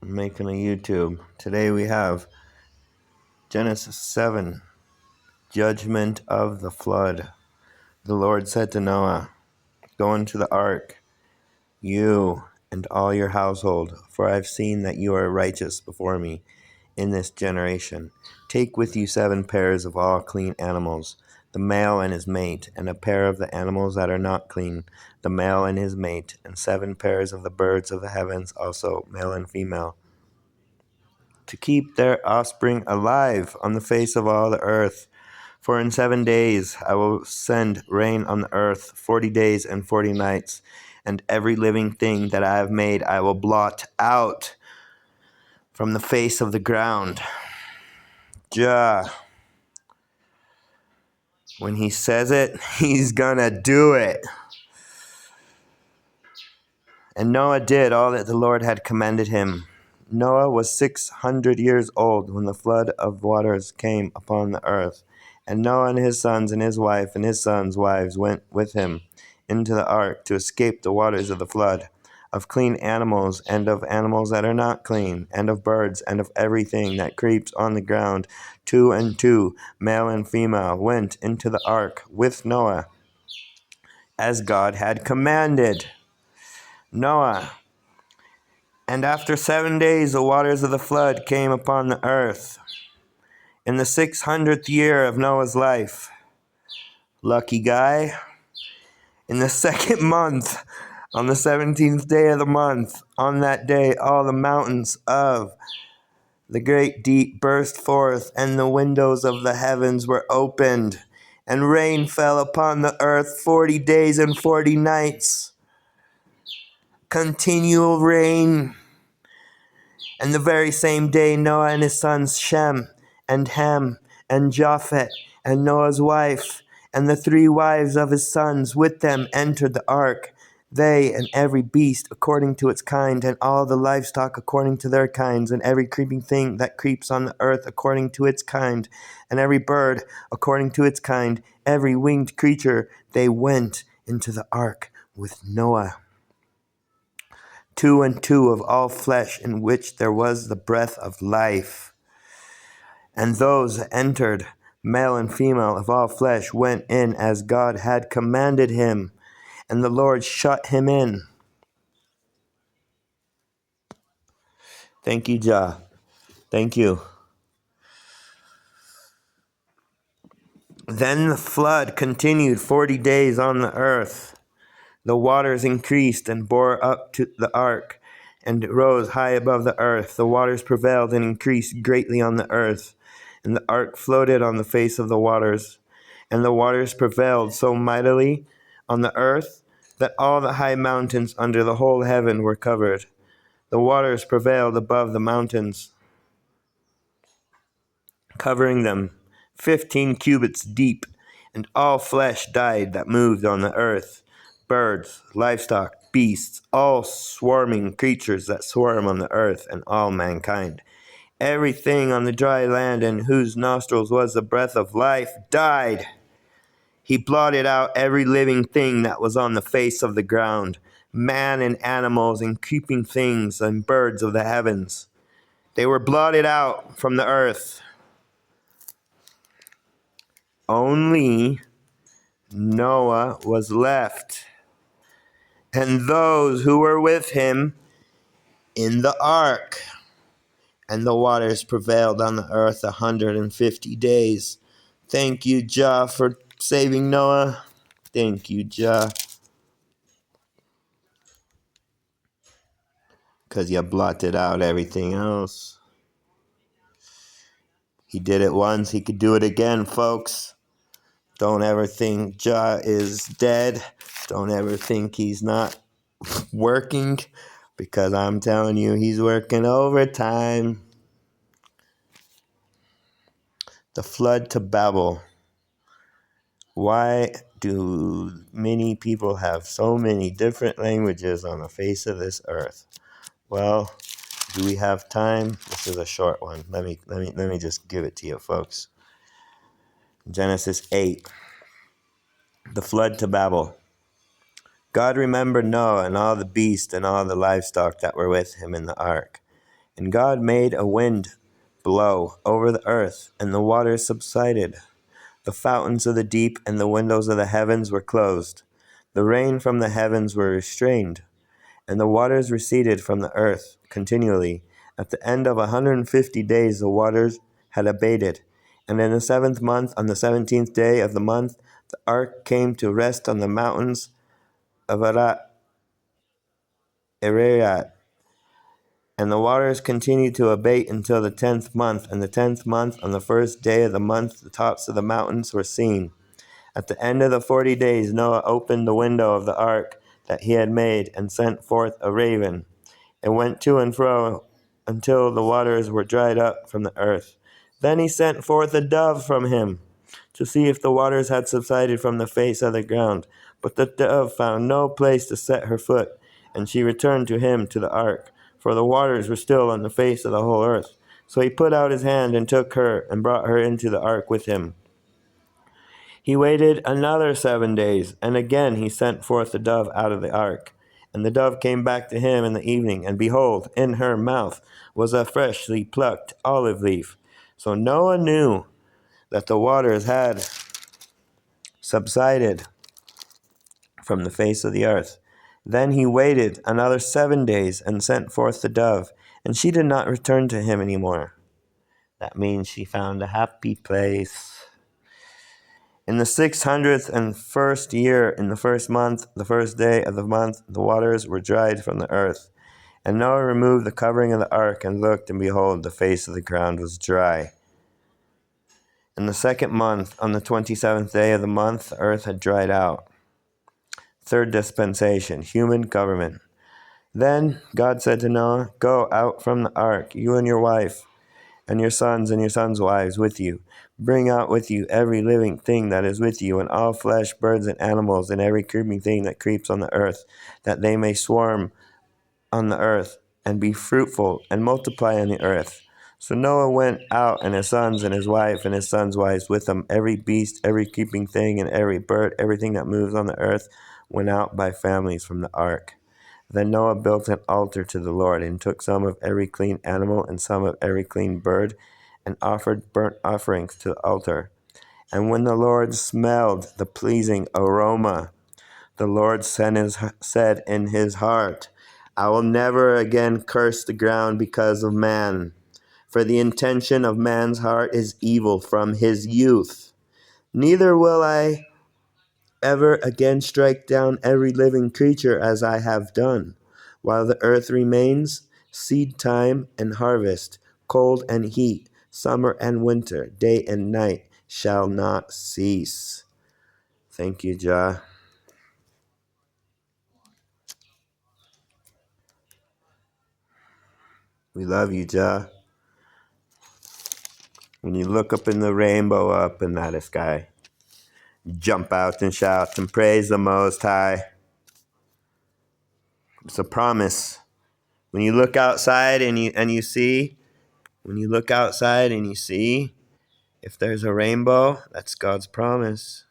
I'm making a YouTube. Today we have Genesis 7, Judgment of the Flood. The Lord said to Noah, "Go into the ark, you and all your household, for I have seen that you are righteous before me in this generation. Take with you 7 pairs of all clean animals, the male and his mate, and a pair of the animals that are not clean, the male and his mate, and 7 pairs of the birds of the heavens, also male and female, to keep their offspring alive on the face of all the earth. For in 7 days I will send rain on the earth, 40 days and 40 nights, and every living thing that I have made I will blot out from the face of the ground." When he says it, he's gonna do it. And Noah did all that the Lord had commanded him. Noah was 600 years old when the flood of waters came upon the earth. And Noah and his sons and his wife and his sons' wives went with him into the ark to escape the waters of the flood, of clean animals and of animals that are not clean, and of birds and of everything that creeps on the ground. 2 and 2, male and female, went into the ark with Noah, as God had commanded Noah. And after 7 days the waters of the flood came upon the earth, in the 600th year of Noah's life. Lucky guy. In the second month, on the 17th day of the month, on that day all the mountains of the great deep burst forth, and the windows of the heavens were opened, and rain fell upon the earth 40 days and 40 nights. Continual rain. And the very same day Noah and his sons Shem and Ham and Japheth and Noah's wife and the 3 wives of his sons with them entered the ark, they and every beast according to its kind, and all the livestock according to their kinds, and every creeping thing that creeps on the earth according to its kind, and every bird according to its kind, every winged creature. They went into the ark with Noah. 2 and 2 of all flesh, in which there was the breath of life. And those entered, male and female of all flesh, went in as God had commanded him, and the Lord shut him in. Thank you, Jah. Thank you. Then the flood continued 40 days on the earth. The waters increased and bore up to the ark, and rose high above the earth. The waters prevailed and increased greatly on the earth, and the ark floated on the face of the waters. And the waters prevailed so mightily on the earth that all the high mountains under the whole heaven were covered. The waters prevailed above the mountains, covering them 15 cubits deep, and all flesh died that moved on the earth, birds, livestock, beasts, all swarming creatures that swarm on the earth, and all mankind. Everything on the dry land in whose nostrils was the breath of life died. He blotted out every living thing that was on the face of the ground, man and animals and creeping things and birds of the heavens. They were blotted out from the earth. Only Noah was left, and those who were with him in the ark. And the waters prevailed on the earth 150 days. Thank you, Jah, for saving Noah. Thank you, Jah. Because you blotted out everything else. He did it once, he could do it again, folks. Don't ever think Jah is dead. Don't ever think he's not working, because I'm telling you, he's working overtime. The flood to Babel. Why do many people have so many different languages on the face of this earth? Well, do we have time? This is a short one. Let me just give it to you, folks. Genesis 8. The flood to Babel. God remembered Noah and all the beasts and all the livestock that were with him in the ark. And God made a wind blow over the earth, and the waters subsided. The fountains of the deep and the windows of the heavens were closed. The rain from the heavens were restrained, and the waters receded from the earth continually. At the end of 150 days the waters had abated. And in the 7th month, on the 17th day of the month, the ark came to rest on the mountains of Ararat. And the waters continued to abate until the 10th month. And the 10th month, on the 1st day of the month, the tops of the mountains were seen. At the end of the 40 days, Noah opened the window of the ark that he had made and sent forth a raven. It went to and fro until the waters were dried up from the earth. Then he sent forth a dove from him to see if the waters had subsided from the face of the ground. But the dove found no place to set her foot, and she returned to him to the ark, for the waters were still on the face of the whole earth. So he put out his hand and took her and brought her into the ark with him. He waited another 7 days, and again he sent forth the dove out of the ark. And the dove came back to him in the evening, and behold, in her mouth was a freshly plucked olive leaf. So Noah knew that the waters had subsided from the face of the earth. Then he waited another 7 days and sent forth the dove, and she did not return to him any more. That means she found a happy place. In the 601st year, in the 1st month, the 1st day of the month, the waters were dried from the earth. And Noah removed the covering of the ark and looked, and behold, the face of the ground was dry. In the 2nd month, on the 27th day of the month, the earth had dried out. 3rd dispensation, human government. Then God said to Noah, "Go out from the ark, you and your wife, and your sons' wives with you. Bring out with you every living thing that is with you, and all flesh, birds, and animals, and every creeping thing that creeps on the earth, that they may swarm on the earth, and be fruitful, and multiply on the earth." So Noah went out, and his sons, and his wife, and his sons' wives with him. Every beast, every creeping thing, and every bird, everything that moves on the earth, went out by families from the ark. Then Noah built an altar to the Lord, and took some of every clean animal and some of every clean bird, and offered burnt offerings to the altar. And when the Lord smelled the pleasing aroma, the Lord said in his heart, "I will never again curse the ground because of man, for the intention of man's heart is evil from his youth. Neither will I ever again strike down every living creature as I have done. While the earth remains, seed time and harvest, cold and heat, summer and winter, day and night shall not cease." Thank you, Jah. We love you, Jah. When you look up in the rainbow up in that sky, jump out and shout and praise the Most High. It's a promise. When you look outside and you see, when you look outside and you see, if there's a rainbow, that's God's promise.